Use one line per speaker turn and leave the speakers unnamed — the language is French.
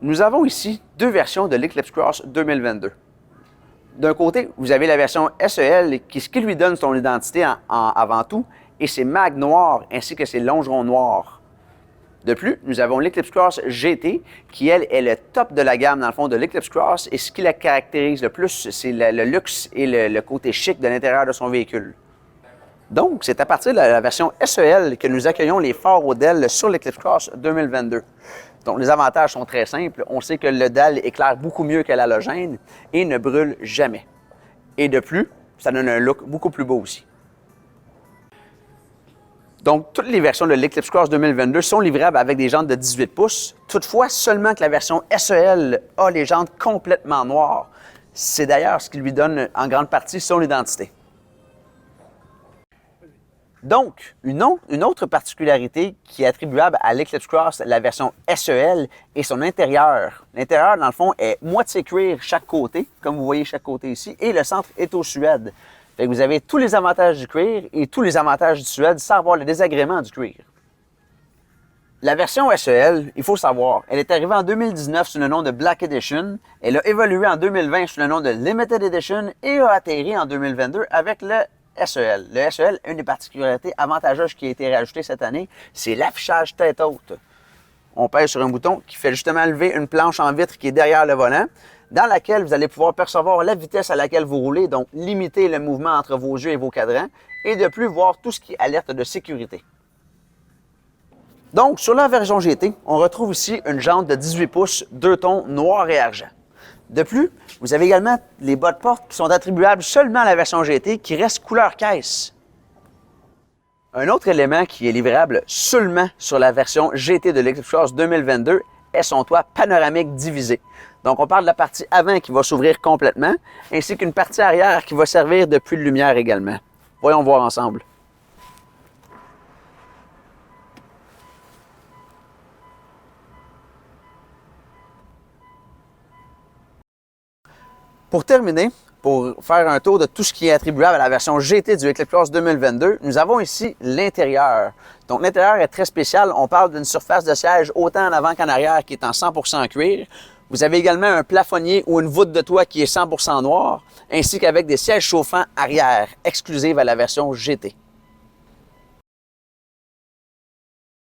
Nous avons ici deux versions de l'Eclipse Cross 2022. D'un côté, vous avez la version SEL ce qui lui donne son identité avant tout, et ses mags noirs ainsi que ses longerons noirs. De plus, nous avons l'Eclipse Cross GT qui, elle, est le top de la gamme dans le fond de l'Eclipse Cross, et ce qui la caractérise le plus, c'est le luxe et le côté chic de l'intérieur de son véhicule. Donc, c'est à partir de la version SEL que nous accueillons les phares au DEL sur l'Eclipse Cross 2022. Donc, les avantages sont très simples. On sait que le DEL éclaire beaucoup mieux que l'halogène et ne brûle jamais. Et de plus, ça donne un look beaucoup plus beau aussi. Donc, toutes les versions de l'Eclipse Cross 2022 sont livrables avec des jantes de 18 pouces. Toutefois, seulement que la version SEL a les jantes complètement noires. C'est d'ailleurs ce qui lui donne en grande partie son identité. Donc, une autre particularité qui est attribuable à l'Eclipse Cross, la version SEL, est son intérieur. L'intérieur, dans le fond, est moitié cuir chaque côté, comme vous voyez chaque côté ici, et le centre est au suède. Fait que vous avez tous les avantages du cuir et tous les avantages du suède sans avoir le désagrément du cuir. La version SEL, il faut savoir, elle est arrivée en 2019 sous le nom de Black Edition, elle a évolué en 2020 sous le nom de Limited Edition et a atterri en 2022 avec le SEL. Le SEL, une des particularités avantageuses qui a été rajoutée cette année, c'est l'affichage tête haute. On pèse sur un bouton qui fait justement lever une planche en vitre qui est derrière le volant, dans laquelle vous allez pouvoir percevoir la vitesse à laquelle vous roulez, donc limiter le mouvement entre vos yeux et vos cadrans, et de plus voir tout ce qui est alerte de sécurité. Donc, sur la version GT, on retrouve ici une jante de 18 pouces, 2 tons, noir et argent. De plus, vous avez également les bas de porte qui sont attribuables seulement à la version GT, qui reste couleur caisse. Un autre élément qui est livrable seulement sur la version GT de l'Eclipse Cross 2022 est son toit panoramique divisé. Donc, on parle de la partie avant qui va s'ouvrir complètement, ainsi qu'une partie arrière qui va servir de puits de lumière également. Voyons voir ensemble. Pour terminer, pour faire un tour de tout ce qui est attribuable à la version GT du Eclipse Cross 2022, nous avons ici l'intérieur. Donc, l'intérieur est très spécial. On parle d'une surface de siège autant en avant qu'en arrière qui est en 100% cuir. Vous avez également un plafonnier ou une voûte de toit qui est 100% noir, ainsi qu'avec des sièges chauffants arrière, exclusives à la version GT.